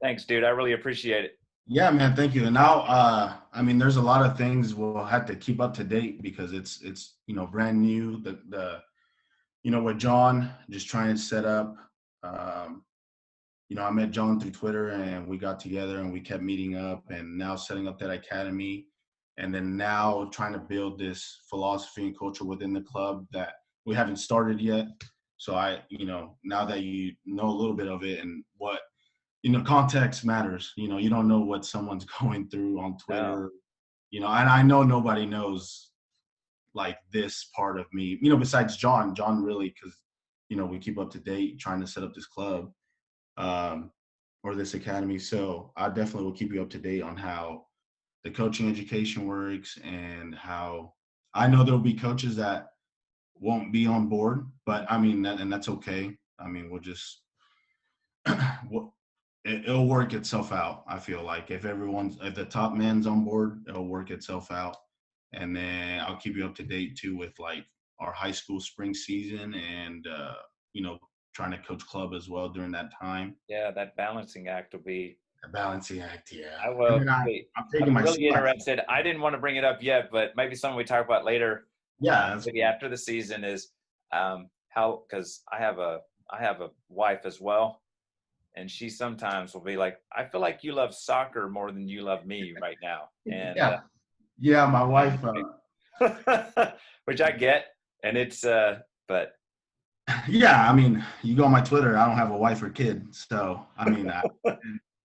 Thanks, dude. I really appreciate it. Yeah, man, thank you. And now, I mean, there's a lot of things we'll have to keep up to date because it's brand new. With John, just trying to set up. Um, I met John through Twitter, and we got together and we kept meeting up, and now setting up that academy, and then now trying to build this philosophy and culture within the club that we haven't started yet. So now that you know a little bit of it and what context matters. You don't know what someone's going through on No. Twitter. And I know nobody knows like this part of me. Besides John. John really, because we keep up to date trying to set up this club or this academy. So I definitely will keep you up to date on how the coaching education works and how I know there'll be coaches that won't be on board, but I mean, and that's okay. I mean, we'll just it'll work itself out. I feel like if the top man's on board, it'll work itself out. And then I'll keep you up to date too with like our high school spring season and trying to coach club as well during that time. Yeah, that balancing act will be. A balancing act, yeah. I And will. then I'm taking I'm my really son. interested. I didn't want to bring it up yet, but maybe something we talk about later, Yeah, maybe after the season, is how, because I have a wife as well, and she sometimes will be like, I feel like you love soccer more than you love me right now, and yeah. My wife. which I get, and it's but Yeah, I mean, you go on my Twitter. I don't have a wife or kid, so I mean,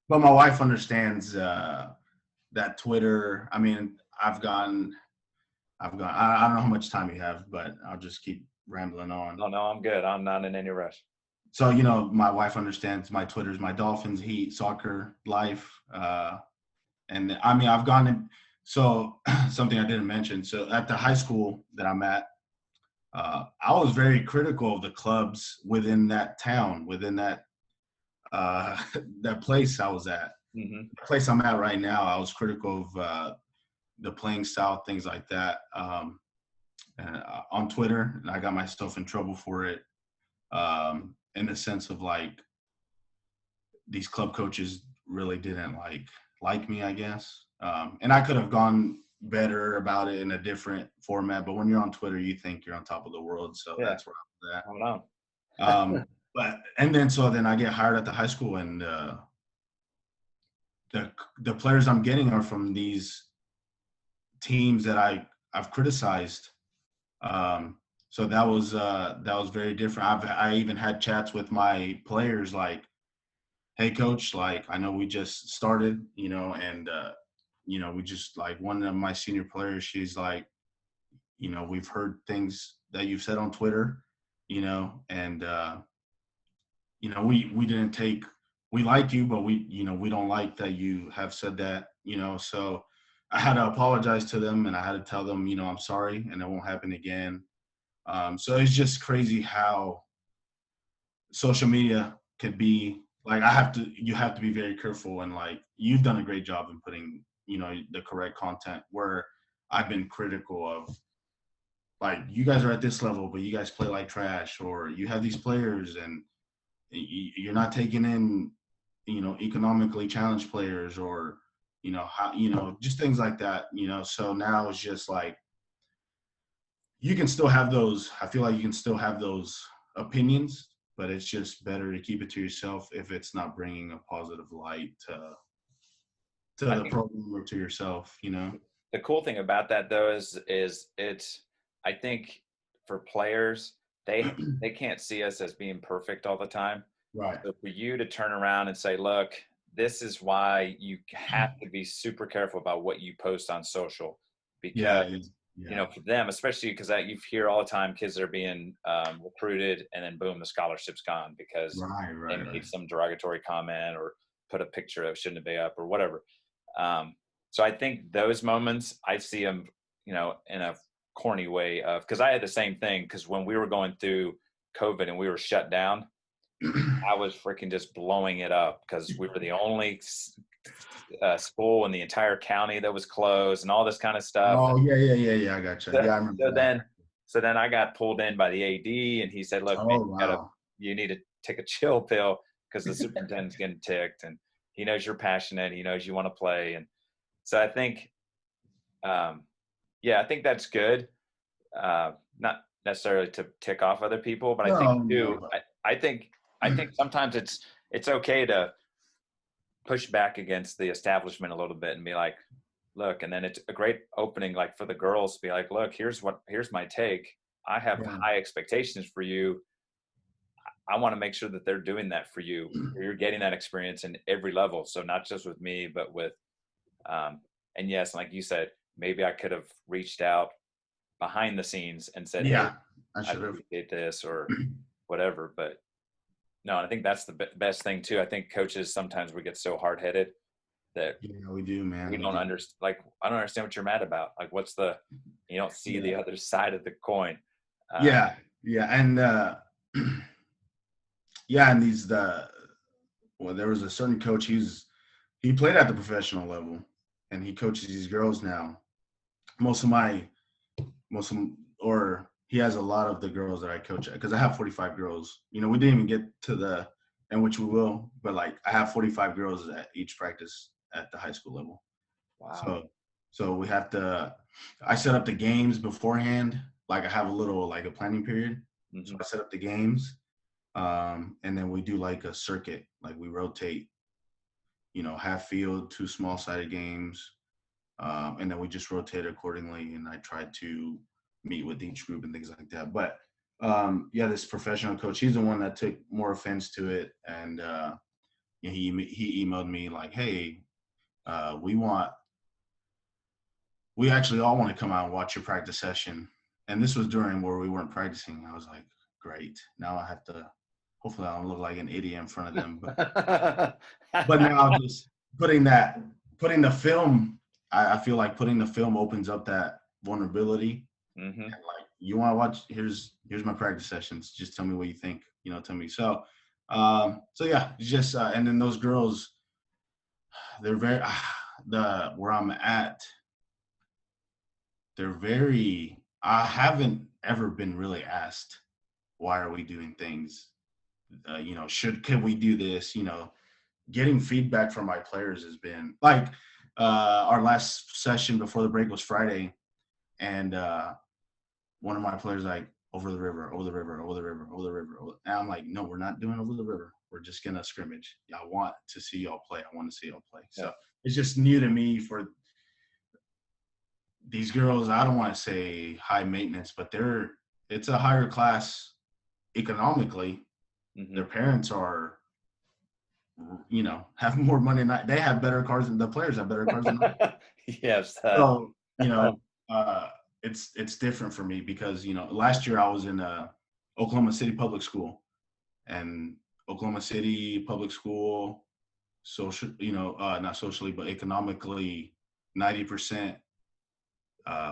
but my wife understands that Twitter. I mean, I don't know how much time you have, but I'll just keep rambling on. no, I'm good. I'm not in any rush. So, my wife understands my Twitter's my Dolphins, Heat, soccer, life. And I mean, I've gone in. So, something I didn't mention. So, at the high school that I'm at, I was very critical of the clubs within that town, within that that place I was at. Mm-hmm. The place I'm at right now, I was critical of the playing style, things like that. On Twitter, and I got myself in trouble for it. In the sense of like these club coaches really didn't like me, I guess. And I could have gone better about it in a different format, but when you're on Twitter, you think you're on top of the world. So Yeah. that's where I I don't know. was at. Then I get hired at the high school, and the players I'm getting are from these teams that I've criticized. So that was very different. I even had chats with my players like, hey coach, like I know we just started, and we just like one of my senior players, she's like, we've heard things that you've said on Twitter, and we like you, but we don't like that you have said that, so I had to apologize to them and I had to tell them, I'm sorry and it won't happen again. So it's just crazy how social media could be like, you have to be very careful, and like you've done a great job in putting, the correct content, where I've been critical of like, you guys are at this level, but you guys play like trash, or you have these players and you're not taking in, economically challenged players, or, how, just things like that, so now it's just like, you can still have those. I feel like you can still have those opinions, but it's just better to keep it to yourself if it's not bringing a positive light to the program or to yourself, The cool thing about that though is it's, I think for players, they can't see us as being perfect all the time. Right. So for you to turn around and say, look, this is why you have to be super careful about what you post on social, because for them, especially because you hear all the time kids that are being recruited and then boom, the scholarship's gone because they made some derogatory comment or put a picture that shouldn't be up or whatever. So I think those moments, I see them, in a corny way of, because I had the same thing, because when we were going through COVID and we were shut down, I was freaking just blowing it up because we were the only school in the entire county that was closed and all this kind of stuff. Oh, yeah. I got you. Yeah, I remember so then I got pulled in by the AD and he said, look, man, you need to take a chill pill because the superintendent's getting ticked. And he knows you're passionate. He knows you want to play. And so I think, yeah, I think that's good. Not necessarily to tick off other people, but I think No, too, no. I think sometimes it's okay to push back against the establishment a little bit and be like, look, and then it's a great opening, like for the girls to be like, look, here's my take. I have Yeah. high expectations for you. I want to make sure that they're doing that for you. You're getting that experience in every level. So not just with me, but with, and yes, like you said, maybe I could have reached out behind the scenes and said, hey, Yeah, I I should have. appreciate this or whatever. But no, I think that's the best thing too. I think coaches, sometimes we get so hard headed that Yeah, we do, man. we We don't do. understand. Like, I don't understand what you're mad about. Like, you don't see the Yeah. other side of the coin. Yeah, yeah, and yeah, and there was a certain coach. He played at the professional level, and he coaches these girls now. Most of my most of or he has a lot of the girls that I coach at, because I have 45 girls. You know, we didn't even get to and which we will, but like I have 45 girls at each practice at the high school level. Wow. So we have to. I set up the games beforehand. Like I have a planning period. So Mm-hmm. I set up the games, and then we do like a circuit. Like we rotate, half field, two small sided games, and then we just rotate accordingly. And I try to meet with each group and things like that. But yeah, this professional coach, he's the one that took more offense to it, and he emailed me like, "Hey, we actually all want to come out and watch your practice session." And this was during where we weren't practicing. I was like, great. Now I have to, hopefully I don't look like an idiot in front of them. But now just putting the film, I feel like putting the film opens up that vulnerability. Mm-hmm. And like, you want to watch, here's my practice sessions. Just tell me what you think, tell me. So yeah, just, and then those girls, they're very, where I'm at, I haven't ever been really asked, why are we doing things? Can we do this? Getting feedback from my players has been like, our last session before the break was Friday. And one of my players like, over the river. And I'm like, no, we're not doing over the river. We're just going to scrimmage. I want to see y'all play. So it's just new to me for these girls. I don't want to say high maintenance, but it's a higher class economically. Mm-hmm. Their parents are, have more money than they have better cars than the players have better cars than I. Yes. So, it's different for me because, last year I was in Oklahoma City public school, and Oklahoma City public school, social, not socially, but economically, 90%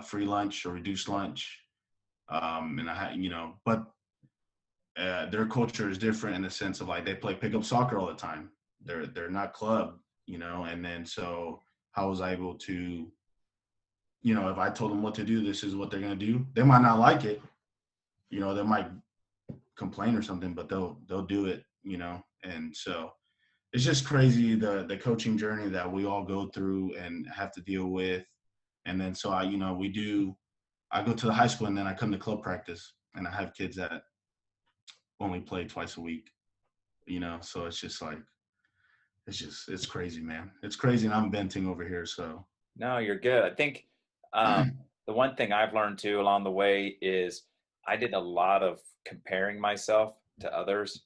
free lunch or reduced lunch. And I had, but their culture is different in the sense of like they play pickup soccer all the time. They're not club, and then so I was able to, if I told them what to do, this is what they're gonna do. They might not like it, they might complain or something, but they'll do it, and so it's just crazy the coaching journey that we all go through and have to deal with. And then so I go to the high school and then I come to club practice and I have kids that only play twice a week, so it's just like, it's crazy, man. It's crazy. And I'm venting over here. So no, you're good. I think the one thing I've learned too along the way is I did a lot of comparing myself to others.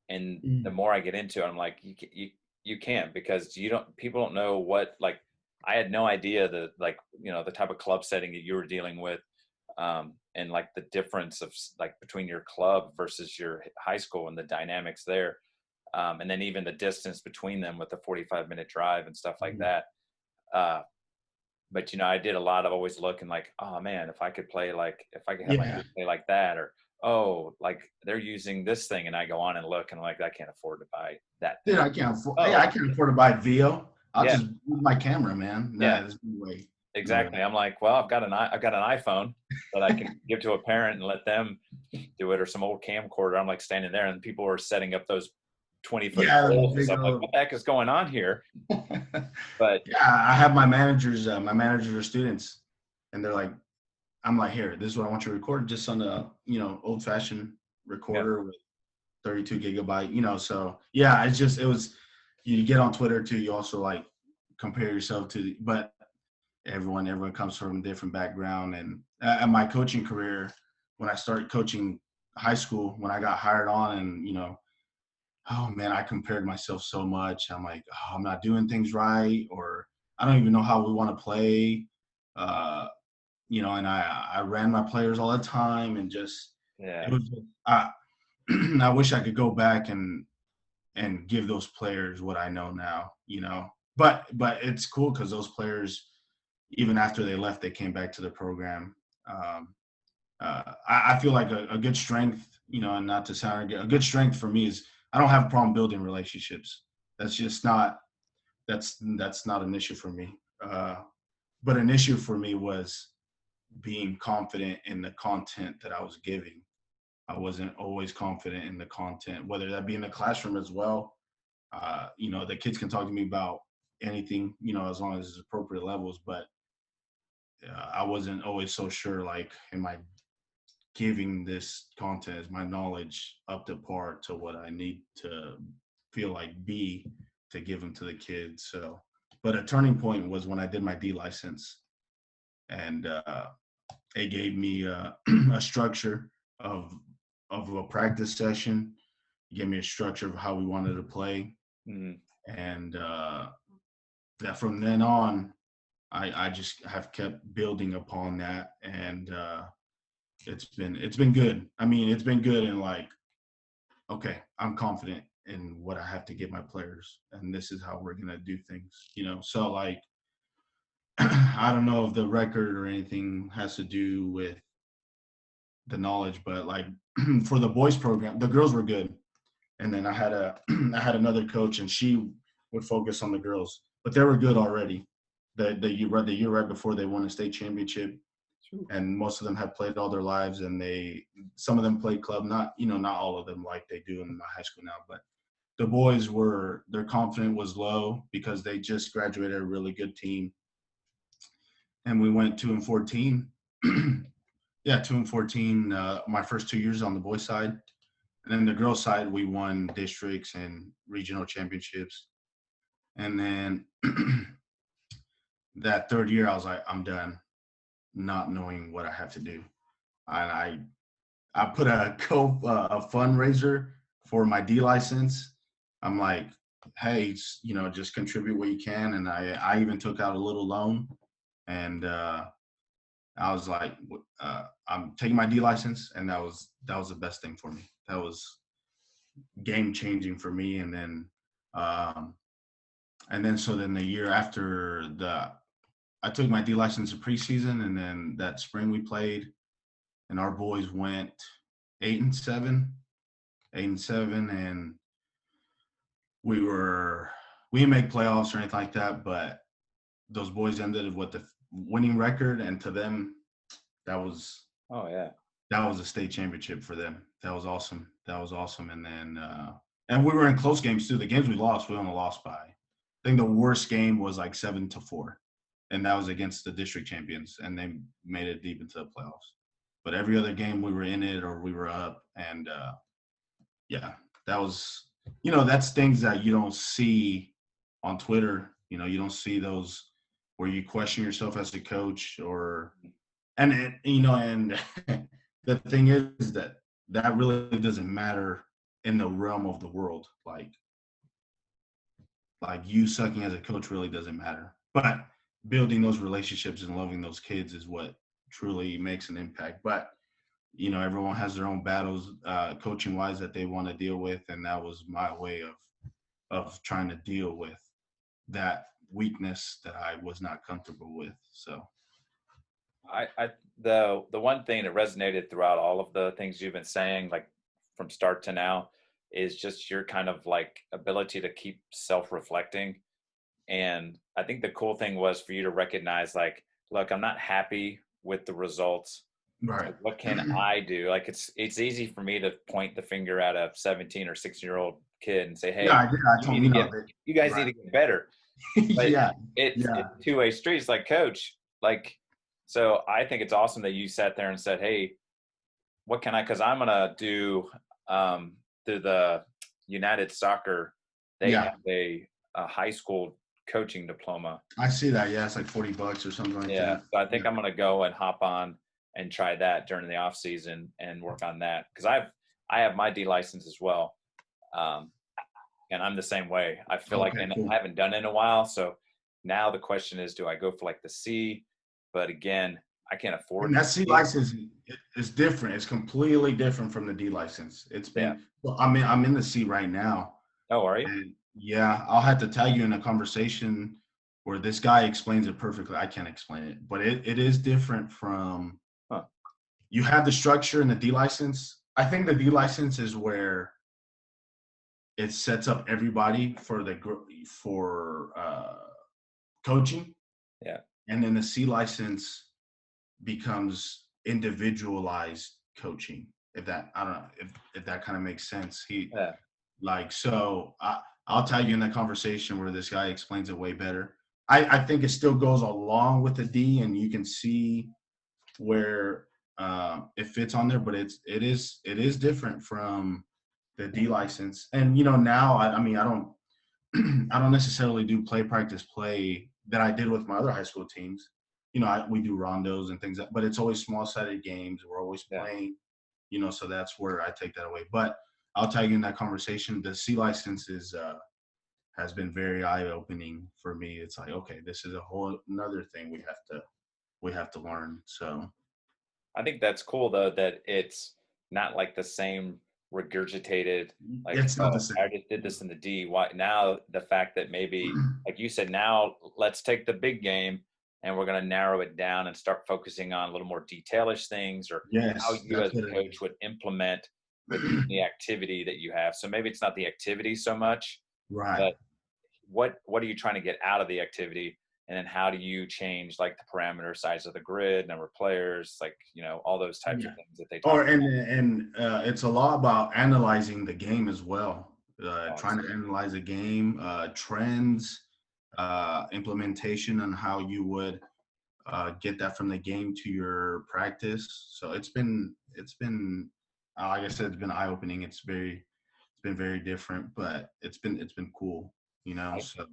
And the more I get into it, I'm like, you can't, because people don't know what, like, I had no idea that, like, the type of club setting that you were dealing with, and like the difference of like between your club versus your high school and the dynamics there. And then even the distance between them with the 45-minute drive and stuff like that. But, I did a lot of always looking like, oh man, if I could play, like, if I could have my kids play like that, or, oh, like they're using this thing, and I go on and look and like, I can't afford to buy that thing. Dude, I can't afford to buy Vio. I'll just use my camera, man. There's no way. Exactly. I'm like, well, I've got an iPhone that I can give to a parent and let them do it, or some old camcorder. I'm like standing there and people are setting up those 20-foot Yeah, poles. big So I'm like, what the heck is going on here? But yeah, I have my managers. My managers are students, and they're like, I'm like, here, this is what I want you to record, just on a old fashioned yeah, recorder with 32 gigabyte. So yeah, it was. You get on Twitter too. You also like compare yourself to, but everyone comes from a different background. And at my coaching career, when I started coaching high school, when I got hired on, and oh man, I compared myself so much. I'm like, oh, I'm not doing things right, or I don't even know how we want to play. Uh, and I ran my players all the time, and just yeah, it was. I I wish I could go back and give those players what I know now. But it's cool because those players, even after they left, they came back to the program. Um, I feel like a good strength, and not to sound a good strength for me is I don't have a problem building relationships. That's just not that's not an issue for me. But an issue for me was being confident in the content that I was giving. I wasn't always confident in the content, whether that be in the classroom as well. The kids can talk to me about anything, as long as it's appropriate levels. But I wasn't always so sure, like, am I giving this content, is my knowledge up to par to what I need to feel like be to give them to the kids. So, but a turning point was when I did my D license, and it gave me a structure of a practice session. It gave me a structure of how we wanted to play, mm, and that from then on, I just have kept building upon that, and it's been good. I mean, it's been good, and like, okay, I'm confident in what I have to give my players, and this is how we're gonna do things. So like, I don't know if the record or anything has to do with the knowledge, but like for the boys program, the girls were good, and then I had I had another coach, and she would focus on the girls, but they were good already. The year right before they won a state championship, and most of them had played all their lives, and some of them played club, not all of them like they do in my high school now, but the boys their confidence was low because they just graduated a really good team, and we went 2-14. Yeah, 2-14. My first 2 years on the boys side, and then the girls side we won districts and regional championships, and then that third year I was like, I'm done, not knowing what I have to do, and I put a fundraiser for my D license. I'm like, hey, just contribute what you can, and I even took out a little loan, and I was like, I'm taking my D license, and that was the best thing for me. That was game changing for me, um, and then so then the year after I took my D license in preseason, and then that spring we played, and our boys went 8-7, 8-7, and we didn't make playoffs or anything like that, but those boys ended with the winning record, and to them, that was oh yeah, a state championship for them. That was awesome. That was awesome. And then and we were in close games too. The games we lost, we only lost by. I think the worst game was like 7-4, and that was against the district champions, and they made it deep into the playoffs. But every other game, we were in it or we were up, and yeah, that was that's things that you don't see on Twitter. You don't see those where you question yourself as a coach, or and the thing is that really doesn't matter in the realm of the world. Like you sucking as a coach really doesn't matter. But building those relationships and loving those kids is what truly makes an impact. But everyone has their own battles, coaching wise, that they want to deal with, and that was my way of trying to deal with that weakness that I was not comfortable with. So I the one thing that resonated throughout all of the things you've been saying, like from start to now, is just your kind of like ability to keep self-reflecting. And I think the cool thing was for you to recognize, like, look, I'm not happy with the results, Right. What can I do? Like it's easy for me to point the finger at a 17 or 16-year-old kid and say, Yeah, "Hey, I you told need to get, that, you guys need right. to get better." But Yeah, it's yeah, two-way streets. Like, coach, like, so I think it's awesome that you sat there and said, "Hey, what can I?" Because I'm gonna do through the United Soccer. They yeah. have a high school coaching diploma. I see that. Yeah, it's like $40 or something like Yeah, that. so I Yeah. think I'm gonna go and hop on and try that during the off season and work on that because I have my D license as well, um, and I'm the same way. I feel like, Okay, and cool. I haven't done it in a while, so now the question is, do I go for like the C? But again, I can't And afford that the C C. license is different. It's completely different from the D license. It's Yeah. been, well, I'm in the C right now. Oh, are you? And yeah, I'll have to tag you in a conversation where this guy explains it perfectly. I can't explain it, but it is different from, Huh. you have the structure in the D license. I think the D license is where it sets up everybody for coaching, Yeah. and then the C license becomes individualized coaching. If that, I don't know if that kind of makes sense. Yeah. I'll tell you in the conversation where this guy explains it way better. I think it still goes along with the D, and you can see where it fits on there, but it is different from the D license. And now I mean I don't I don't necessarily do play practice play that I did with my other high school teams. We do rondos and things, but it's always small sided games. We're always Yeah. playing, so that's where I take that away. But I'll tell you in that conversation, the C license has been very eye opening for me. It's like, okay, this is a whole another thing we have to learn. So I think that's cool though that it's not like the same regurgitated, like, it's not the oh, I same. just did this in the D. Why now? The fact that maybe, like you said, now let's take the big game and we're going to narrow it down and start focusing on a little more detailish things, or how Yes, you that's as what a it coach would implement within the activity that you have. So maybe it's not the activity so much, right. but what are you trying to get out of the activity, and then how do you change like the parameter size of the grid, number of players, like all those types Yeah. of things that they talk Or about. and it's a lot about analyzing the game as well. Trying to Honestly. analyze a game, trends, implementation, on how you would get that from the game to your practice. So it's been like I said, it's been eye opening. It's been very different, but it's been cool. I, So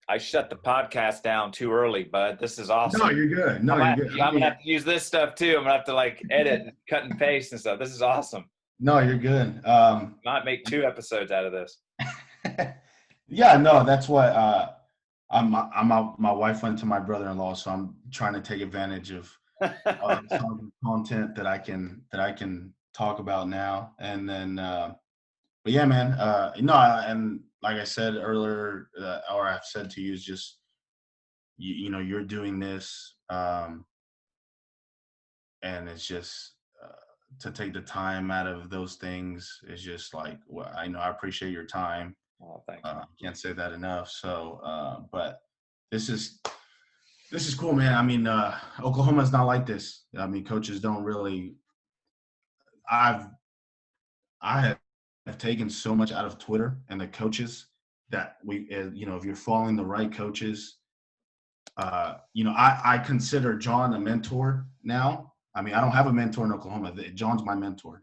I shut the podcast down too early, bud. This is no, awesome. you're good. No, you're good. I I'm gonna mean, have to use this stuff too. I'm gonna have to like edit and cut and paste and stuff. This is awesome. no, you're good. Might make 2 episodes out of this. Yeah, no, that's what my wife went to my brother-in-law, so I'm trying to take advantage of some of the content that I can talk about now. And then but yeah, man, and like I said earlier, or I've said to you, is just you're doing this, and it's just to take the time out of those things is just like, well, I appreciate your time. Oh, thanks, man. Can't say that enough. So, but this is this is cool, man. I mean, Oklahoma's not like this. I mean, coaches don't really. I've I have taken so much out of Twitter and the coaches that if you're following the right coaches, I consider John a mentor now. I mean, I don't have a mentor in Oklahoma. John's my mentor.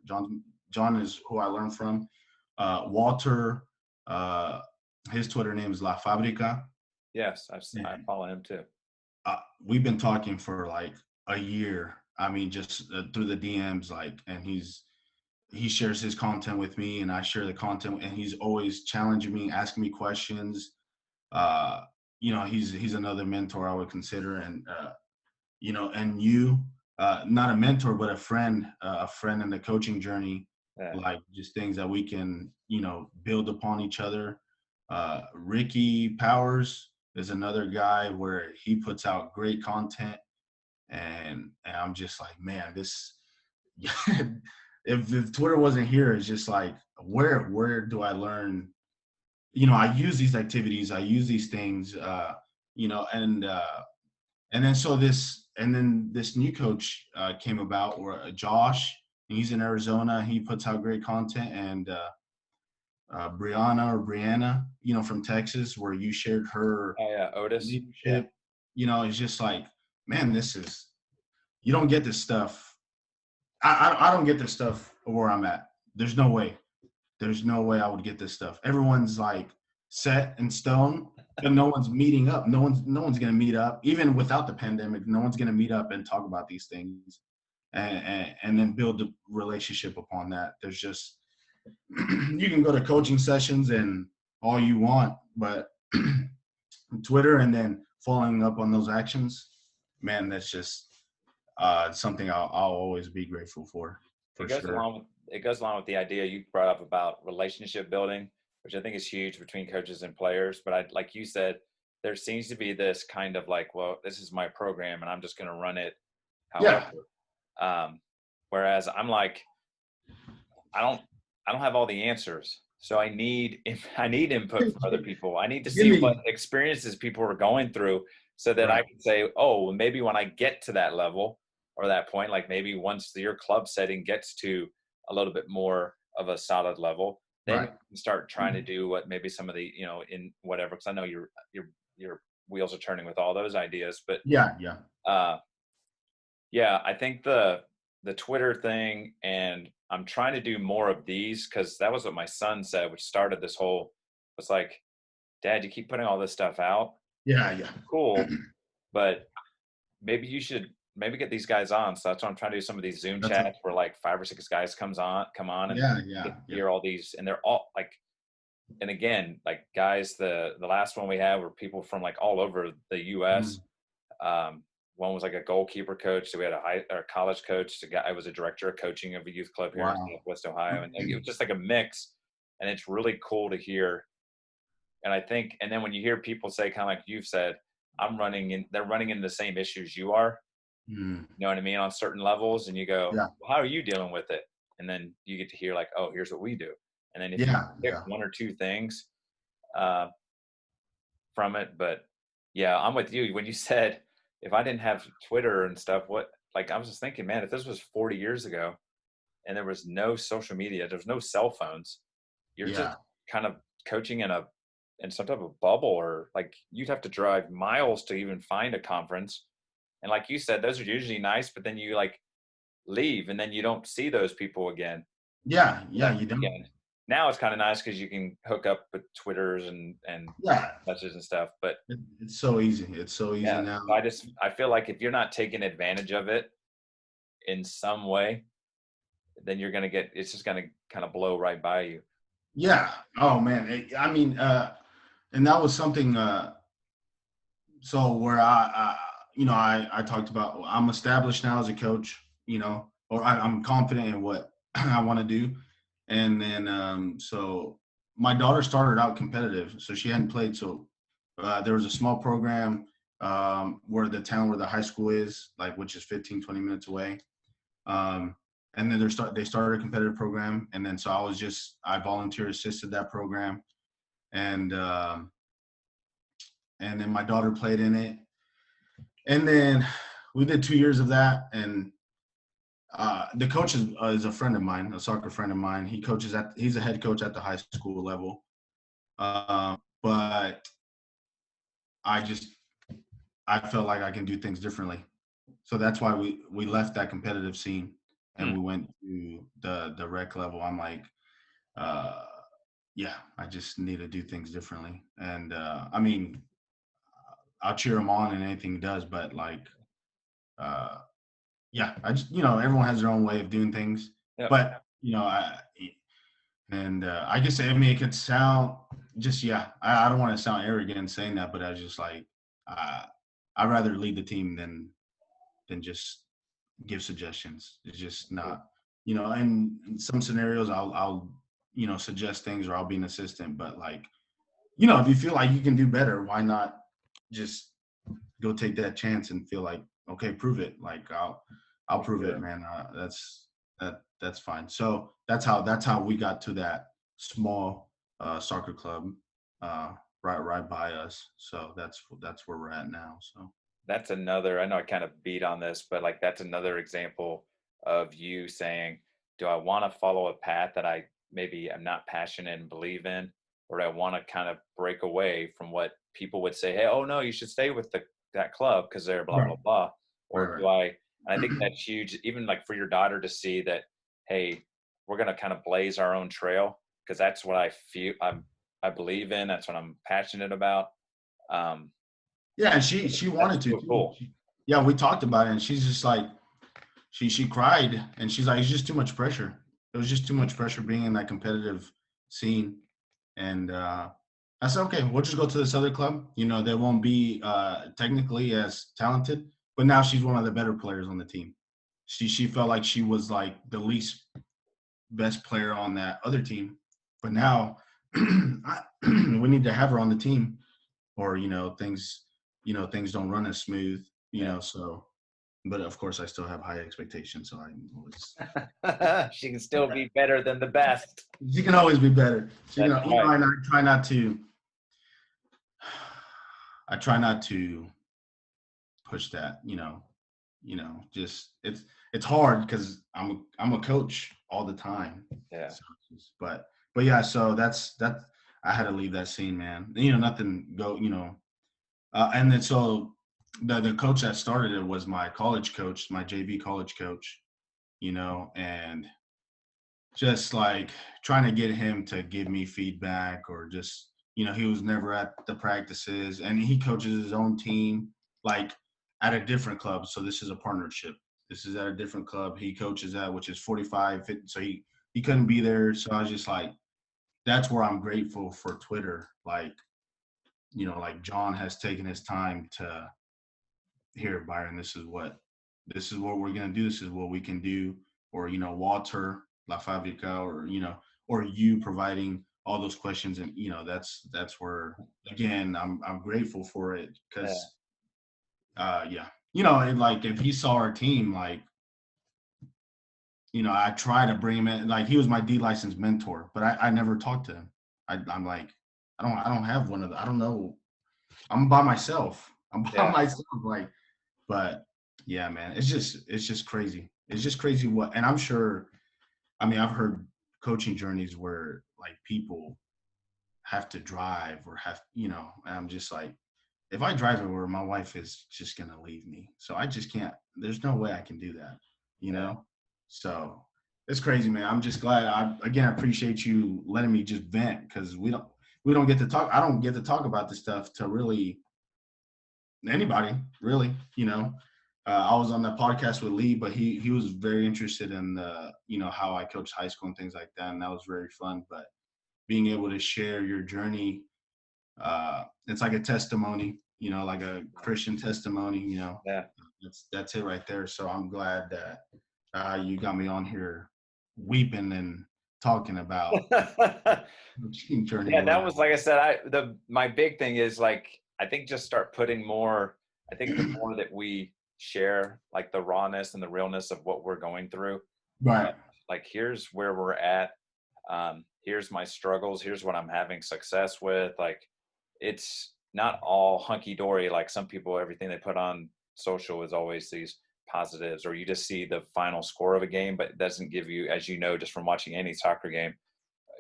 John is who I learned from. Walter, his Twitter name is La Fabrica. Yes, I follow him too. We've been talking for like a year. I mean, just through the DMs, like, and he shares his content with me, and I share the content, and he's always challenging me, asking me questions. Uh, he's another mentor I would consider, and and not a mentor, but a friend in the coaching journey, Yeah. like just things that we can, build upon each other. Ricky Powers is another guy where he puts out great content, and I'm just like, man, this. if Twitter wasn't here, it's just like, where do I learn? I use these activities, I use these things, and then so this and then this new coach came about, or Josh. He's in Arizona. He puts out great content, and Brianna, from Texas, where you shared her Oh yeah, Otis. leadership. It's just like, man, you don't get this stuff. I don't get this stuff where I'm at. There's no way. There's no way I would get this stuff. Everyone's like set in stone, but no one's meeting up. No one's gonna meet up, even without the pandemic. No one's gonna meet up and talk about these things, and then build a relationship upon that. There's just you can go to coaching sessions and all you want, but Twitter and then following up on those actions, man, that's just something I'll always be grateful for sure. It goes along with the idea you brought up about relationship building, which I think is huge between coaches and players. But like you said, there seems to be this kind of like, well, this is my program and I'm just going to run it however. Yeah. Whereas I'm like, I don't have all the answers. So I need input from other people. I need to see what experiences people are going through so that I can say, oh, maybe when I get to that level or that point, like maybe once your club setting gets to a little bit more of a solid level, then you can start trying to do what maybe some of the, in whatever, because I know your wheels are turning with all those ideas, but I think the Twitter thing, and I'm trying to do more of these because that was what my son said, which started this whole, was like, Dad, you keep putting all this stuff out. Yeah. Cool. But maybe you should get these guys on. So that's why I'm trying to do some of these Zoom chats where like 5 or 6 guys come on and hear all these, and they're all like, and again, like guys, the last one we had were people from like all over the US. One was like a goalkeeper coach. So we had a college coach. The guy was a director of coaching of a youth club here in Northwest Ohio. And like, it was just like a mix, and it's really cool to hear. And I think, and then when you hear people say, kind of like you've said, they're running into the same issues you are, you know what I mean? On certain levels. And you go, well, how are you dealing with it? And then you get to hear like, oh, here's what we do. And then if you pick 1 or 2 things from it, but yeah, I'm with you. When you said, if I didn't have Twitter and stuff, I was just thinking, man, if this was 40 years ago and there was no social media, there's no cell phones, you're just kind of coaching in some type of bubble, or like you'd have to drive miles to even find a conference. And like you said, those are usually nice, but then you like leave and then you don't see those people again. Yeah, you don't. Again. Now it's kind of nice because you can hook up with Twitters and messages and stuff, but it's so easy. It's so easy now. I feel like if you're not taking advantage of it in some way, then it's just going to kind of blow right by you. Yeah. Oh man. And that was something, so where I talked about, I'm established now as a coach, or I'm confident in what I want to do. And then, so my daughter started out competitive, so she hadn't played. So there was a small program where the town where the high school is, like, which is 15, 20 minutes away. And then they started a competitive program. And then, so I volunteer assisted that program. And then my daughter played in it. And then we did 2 years of that. And the coach is a friend of mine, a soccer friend of mine. He's a head coach at the high school level. But I felt like I can do things differently. So that's why we left that competitive scene and we went to the rec level. I'm like, I just need to do things differently. And I'll cheer him on and anything he does, but like, I just, everyone has their own way of doing things, but I guess, it could sound just, I don't want to sound arrogant in saying that, but I was just like, I'd rather lead the team than just give suggestions. It's just not, and in some scenarios I'll suggest things, or I'll be an assistant, but like, if you feel like you can do better, why not just go take that chance and feel like, okay, prove it. Like I'll prove it, man. That's fine. So that's how we got to that small soccer club right by us. So that's where we're at now. So that's another, I know I kind of beat on this, but like that's another example of you saying, do I want to follow a path that I maybe am not passionate and believe in, or do I want to kind of break away from what people would say, hey, oh no, you should stay with that club because they're blah, Right. blah, blah. Or Right. do I, and I think that's huge, even like for your daughter to see that, hey, we're going to kind of blaze our own trail because that's what I feel I believe in. That's what I'm passionate about. Um, Yeah, and she that's wanted to so too. cool. Yeah, we talked about it, and she's just like, she cried, and she's like, it's just too much pressure. It was just too much pressure being in that competitive scene, and I said, okay, we'll just go to this other club. You know, they won't be technically as talented, but now she's one of the better players on the team. She felt like she was like the least best player on that other team, but now we need to have her on the team, or things don't run as smooth. Yeah. So. But of course, I still have high expectations, so I always. She can still be better than the best. She can always be better. That's right. And I try not to. I try not to push that. Just it's hard because I'm a coach all the time. Yeah. So but yeah, so that's that. I had to leave that scene, man. Nothing go. And then so the coach that started it was my college coach, my JV college coach. And just like trying to get him to give me feedback, or just, he was never at the practices, and he coaches his own team, like at a different club. So this is a partnership. This is at a different club he coaches at, which is 45, 50. So he couldn't be there. So I was just like, that's where I'm grateful for Twitter. Like, like John has taken his time to, here, Byron, this is what we're going to do. This is what we can do. Or, Walter LaFabrica, or you providing all those questions. And, that's where, again, I'm grateful for it because, yeah. And like, if he saw our team, like, I try to bring him in, like he was my D license mentor, but I never talked to him. I'm like, I don't have one of the, I don't know. I'm by myself. I'm by myself. Like, but yeah, man, it's just crazy. It's just crazy and I'm sure, I mean, I've heard coaching journeys where like people have to drive or and I'm just like, if I drive everywhere, my wife is just going to leave me. So I just can't, there's no way I can do that. So it's crazy, man. I'm just glad. I appreciate you letting me just vent, because we don't get to talk. I don't get to talk about this stuff to really anybody, really. I was on that podcast with Lee, but he was very interested in the, how I coached high school and things like that, and that was very fun. But being able to share your journey, it's like a testimony, like a Christian testimony. Yeah. That's it right there. So I'm glad that you got me on here weeping and talking about journey. Yeah, that was, like I said, my big thing is like, I think just start putting more. I think the more that we share like the rawness and the realness of what we're going through, right? Like, here's where we're at. Here's my struggles. Here's what I'm having success with. Like, it's not all hunky dory. Like some people, everything they put on social is always these positives, or you just see the final score of a game, but it doesn't give you, as you know, just from watching any soccer game,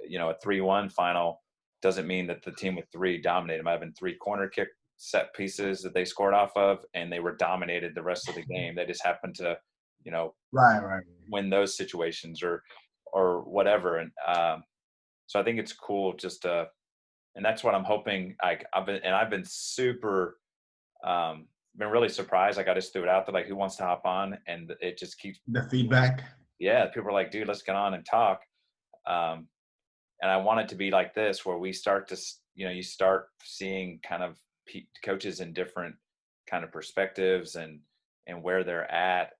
a 3-1 final doesn't mean that the team with 3 dominated. It might have been 3 corner kick set pieces that they scored off of, and they were dominated the rest of the game. They just happened to, right, win those situations or whatever. And so I think it's cool just to, and that's what I'm hoping. I've been super, been really surprised. Like I just threw it out there, like, who wants to hop on? And it just keeps the feedback. Yeah, people are like, dude, let's get on and talk. And I want it to be like this, where we start to, you start seeing kind of coaches in different kind of perspectives and where they're at.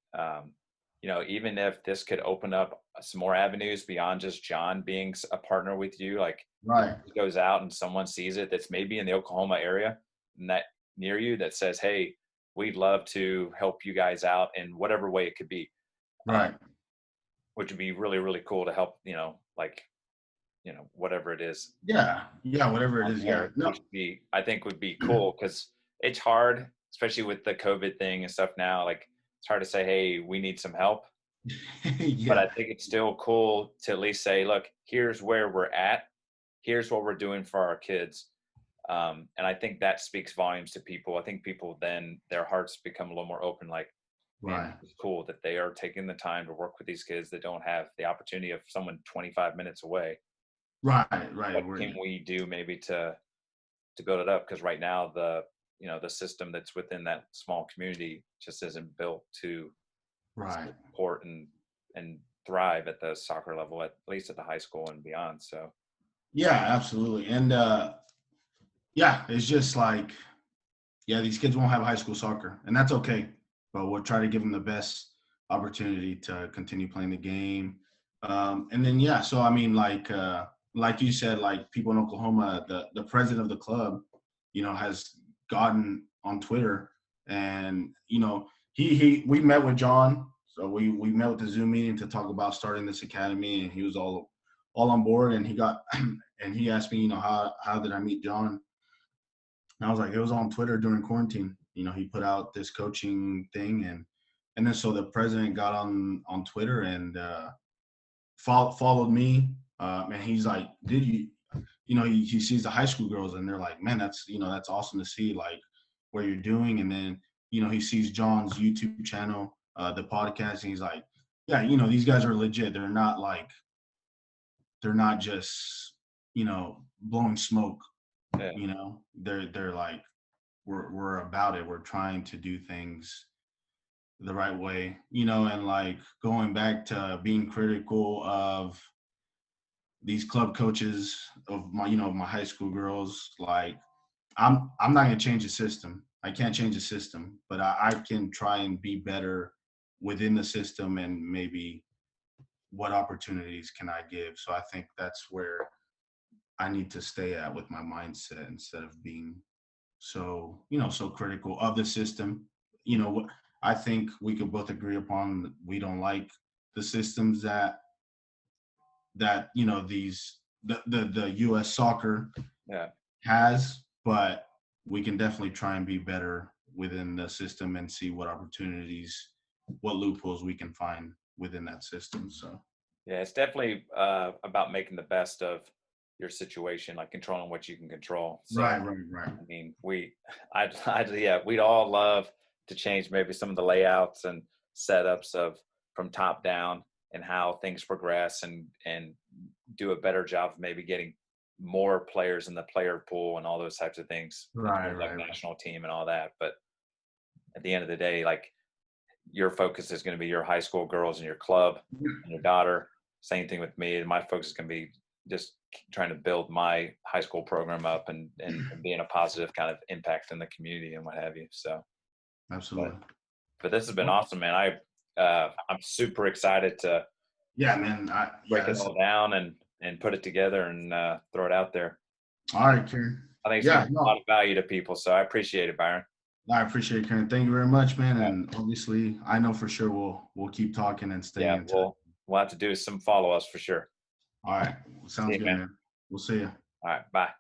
Even if this could open up some more avenues beyond just John being a partner with you, like, right, he goes out and someone sees it that's maybe in the Oklahoma area and that near you, that says, hey, we'd love to help you guys out in whatever way it could be. Right. Which would be really, really cool to help, whatever it is. Yeah, whatever it is. Yeah, no. I think would be cool, because it's hard, especially with the COVID thing and stuff now, like it's hard to say, hey, we need some help. But I Yeah. think it's still cool to at least say, look, here's where we're at. Here's what we're doing for our kids. And I think that speaks volumes to people. I think people then, their hearts become a little more open, like, man, Right. it's cool that they are taking the time to work with these kids that don't have the opportunity of someone 25 minutes away. Right. Right. What can we do maybe to build it up? Because right now the system that's within that small community just isn't built to Right. support and thrive at the soccer level, at least at the high school and beyond. So Yeah, absolutely. And yeah, it's just like, yeah, these kids won't have high school soccer, and that's okay. But we'll try to give them the best opportunity to continue playing the game. And then yeah, so I mean, like you said, like people in Oklahoma, the president of the club, has gotten on Twitter, and he we met with John, so we met with the Zoom meeting to talk about starting this academy, and he was all on board, and he got and he asked me, how did I meet John? And I was like, it was on Twitter during quarantine. He put out this coaching thing, and then so the president got on Twitter and followed me. And he's like, did you? He sees the high school girls, and they're like, man, that's awesome to see, like what you're doing. And then he sees John's YouTube channel, the podcast, and he's like, yeah, these guys are legit. They're not just blowing smoke. yeah, They're like, we're about it. We're trying to do things the right way, and like going back to being critical of these club coaches of my high school girls. Like, I'm not gonna change the system. I can't change the system, but I can try and be better within the system, and maybe what opportunities can I give. So I think that's where I need to stay at with my mindset, instead of being so critical of the system. What I think we could both agree upon, we don't like the systems that the US soccer yeah. has, but we can definitely try and be better within the system and see what opportunities, what loopholes we can find within that system. So Yeah, it's definitely about making the best of your situation, like controlling what you can control. So, right. I mean, yeah, we'd all love to change maybe some of the layouts and setups of from top down and how things progress and do a better job of maybe getting more players in the player pool and all those types of things, like Right. national team and all that. But at the end of the day, like your focus is going to be your high school girls and your club and your daughter. Same thing with me. My focus is going to be just trying to build my high school program up and being a positive kind of impact in the community and what have you. So, Absolutely. but this has been awesome, man. I'm super excited to Yeah, man. break it all down and put it together and throw it out there. All right, Karen. I think it's going Yeah, to be a no, lot of value to people. So I appreciate it, Byron. I appreciate it, Karen. Thank you very much, man. And obviously, I know for sure we'll keep talking and staying Yeah, in touch. we'll have to do some follow-ups for sure. All right. See Sounds you, good, man. man. We'll see you. All right, bye.